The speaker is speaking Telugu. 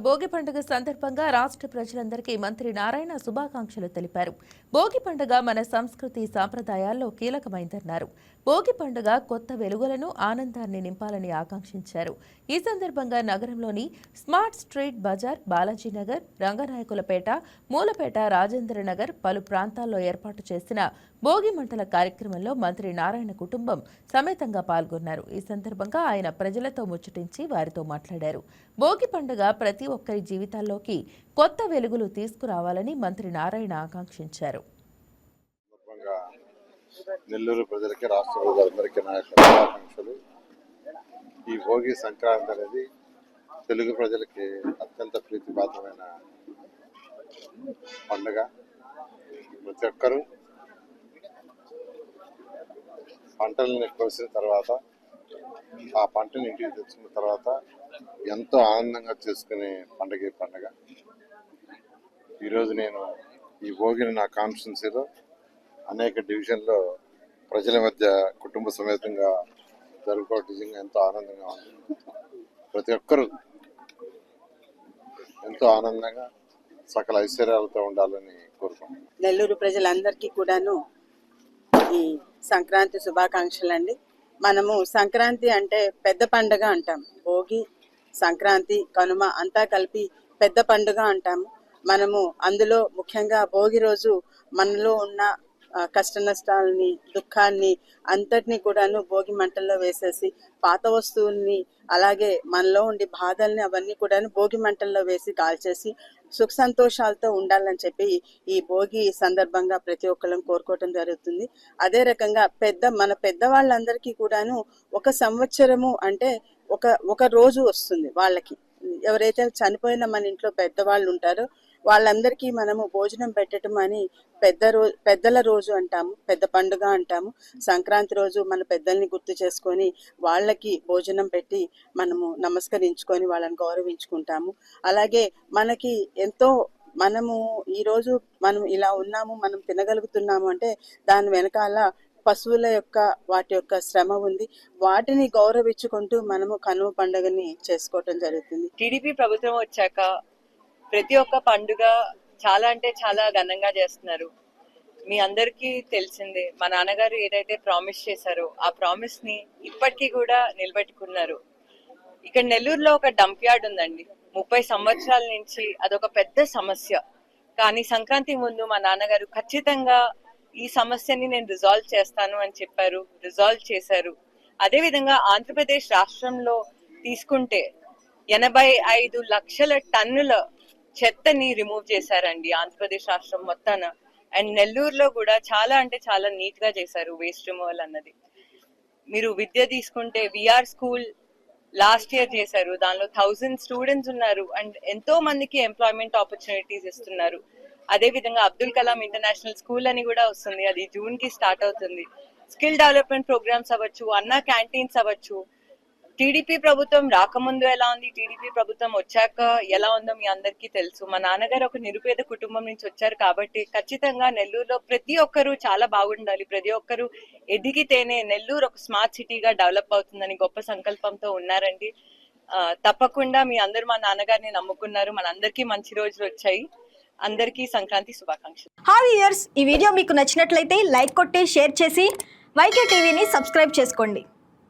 భోగి పండుగ సందర్భంగా రాష్ట్ర ప్రజలందరికీ మంత్రి నారాయణ శుభాకాంక్షలు తెలిపారు. భోగి పండుగ మన సంస్కృతి సాంప్రదాయాల్లో కీలకమైందన్నారు. భోగి పండుగ కొత్త వెలుగులను ఆనందాన్ని నింపాలని ఆకాంక్షించారు. ఈ సందర్భంగా నగరంలోని స్మార్ట్ స్ట్రీట్ బజార్, బాలాజీనగర్, రంగనాయకులపేట, మూలపేట, రాజేంద్రనగర్ పలు ప్రాంతాల్లో ఏర్పాటు చేసిన భోగి మంటల కార్యక్రమంలో మంత్రి నారాయణ కుటుంబం సమేతంగా పాల్గొన్నారు. ఈ సందర్భంగా ఆయన ప్రజలతో ముచ్చటించి వారితో మాట్లాడారు. భోగి పండుగ ప్రతి ఒక్కరి జీవితాల్లోకి కొత్త వెలుగులు తీసుకురావాలని మంత్రి నారాయణ ఆకాంక్షించారు. నెల్లూరు ప్రజలకి, రాష్ట్ర ప్రజలందరికీ నా శుభాకాంక్షలు. ఈ భోగి సంక్రాంతి అనేది తెలుగు ప్రజలకి అత్యంత ప్రీతిపాత్రమైన పండుగ. ప్రతి ఒక్కరూ పంటలను కోసిన తర్వాత ఆ పంటని ఇంటికి తెచ్చుకున్న తర్వాత ఎంతో ఆనందంగా చేసుకునే పండుగ ఈ పండుగ. ఈరోజు నేను ఈ భోగిని నా కాన్స్టిట్యున్సీలో అనేక డివిజన్లో ప్రజల మధ్య కుటుంబ సమేతంగా జరుపుకోవడం నిజంగా ఎంతో ఆనందంగా ఉంది. ప్రతి ఒక్కరూ ఎంతో ఆనందంగా సకల ఐశ్వర్యాలతో ఉండాలని కోరుకుంటున్నాను. నెల్లూరు ప్రజలందరికీ కూడాను ఈ సంక్రాంతి శుభాకాంక్షలు అండి. మనము సంక్రాంతి అంటే పెద్ద పండుగ అంటాం. భోగి, సంక్రాంతి, కనుమ అంతా కలిపి పెద్ద పండుగ అంటాము. మనము అందులో ముఖ్యంగా భోగి రోజు మనలో ఉన్న కష్ట నష్టాలని, దుఃఖాన్ని అంతటినీ కూడాను భోగి మంటల్లో వేసేసి, పాత వస్తువుల్ని అలాగే మనలో ఉండి బాధల్ని అవన్నీ కూడాను భోగి మంటల్లో వేసి కాల్చేసి సుఖ సంతోషాలతో ఉండాలని చెప్పి ఈ భోగి సందర్భంగా ప్రతి ఒక్కళ్ళం కోరుకోవటం జరుగుతుంది. అదే రకంగా మన పెద్దవాళ్ళందరికీ కూడాను ఒక సంవత్సరము అంటే ఒక రోజు వస్తుంది. వాళ్ళకి ఎవరైతే చనిపోయిన మన ఇంట్లో పెద్దవాళ్ళు ఉంటారో వాళ్ళందరికీ మనము భోజనం పెట్టడం అని పెద్దల రోజు అంటాము, పెద్ద పండుగ అంటాము. సంక్రాంతి రోజు మన పెద్దల్ని గుర్తు చేసుకొని వాళ్ళకి భోజనం పెట్టి మనము నమస్కరించుకొని వాళ్ళని గౌరవించుకుంటాము. అలాగే మనకి ఎంతో మనము ఈరోజు మనం ఇలా ఉన్నాము, మనం తినగలుగుతున్నాము అంటే దాని వెనకాల పశువుల వాటి యొక్క శ్రమ ఉంది. వాటిని గౌరవించుకుంటూ మనము కనుమ పండుగని చేసుకోవటం జరుగుతుంది. టీడీపీ ప్రభుత్వం వచ్చాక ప్రతి ఒక్క పండుగ చాలా అంటే చాలా ఘనంగా చేస్తున్నారు. మీ అందరికీ తెలిసిందే, మా నాన్నగారు ఏదైతే ప్రామిస్ చేశారో ఆ ప్రామిస్ ని ఇప్పటికీ కూడా నిలబెట్టుకున్నారు. ఇక్కడ నెల్లూరులో ఒక డంప్ యార్డ్ ఉందండి. 30 సంవత్సరాల నుంచి అదొక పెద్ద సమస్య. కానీ సంక్రాంతి ముందు మా నాన్నగారు ఖచ్చితంగా ఈ సమస్యని నేను రిజాల్వ్ చేస్తాను అని చెప్పారు, రిజాల్వ్ చేశారు. అదేవిధంగా ఆంధ్రప్రదేశ్ రాష్ట్రంలో తీసుకుంటే 85 లక్షల టన్నుల చెత్తని రిమూవ్ చేశారండి ఆంధ్రప్రదేశ్ రాష్ట్రం మొత్తాన. అండ్ నెల్లూరులో కూడా చాలా అంటే చాలా నీట్ గా చేశారు వేస్ట్ రిమూవల్ అన్నది. మీరు విద్య తీసుకుంటే విఆర్ స్కూల్ లాస్ట్ ఇయర్ చేశారు. దానిలో 1000 స్టూడెంట్స్ ఉన్నారు అండ్ ఎంతో మందికి ఎంప్లాయ్మెంట్ ఆపర్చునిటీస్ ఇస్తున్నారు. అదే విధంగా అబ్దుల్ కలాం ఇంటర్నేషనల్ స్కూల్ అని కూడా వస్తుంది, అది జూన్ కి స్టార్ట్ అవుతుంది. స్కిల్ డెవలప్మెంట్ ప్రోగ్రామ్స్ అవ్వచ్చు, అన్నా క్యాంటీన్స్ అవ్వచ్చు. టీడీపీ ప్రభుత్వం రాకముందు ఎలా ఉంది, టీడీపీ ప్రభుత్వం వచ్చాక ఎలా ఉందో మీ అందరికీ తెలుసు. మా నాన్నగారు ఒక నిరుపేద కుటుంబం నుంచి వచ్చారు కాబట్టి ఖచ్చితంగా నెల్లూరులో ప్రతి ఒక్కరూ చాలా బాగుండాలి, ప్రతి ఒక్కరూ ఎదిగితేనే నెల్లూరు ఒక స్మార్ట్ సిటీగా డెవలప్ అవుతుందని గొప్ప సంకల్పంతో ఉన్నారండి. తప్పకుండా మీ అందరూ మా నాన్నగారిని నమ్ముకున్నారు, మనందరికీ మంచి రోజులు వచ్చాయి. అందరికీ సంక్రాంతి శుభాకాంక్షలు. హాయ్ వ్యూయర్స్, ఈ వీడియో మీకు నచ్చినట్లయితే లైక్ కొట్టి షేర్ చేసి వైకే టీవీని సబ్స్క్రైబ్ చేసుకోండి.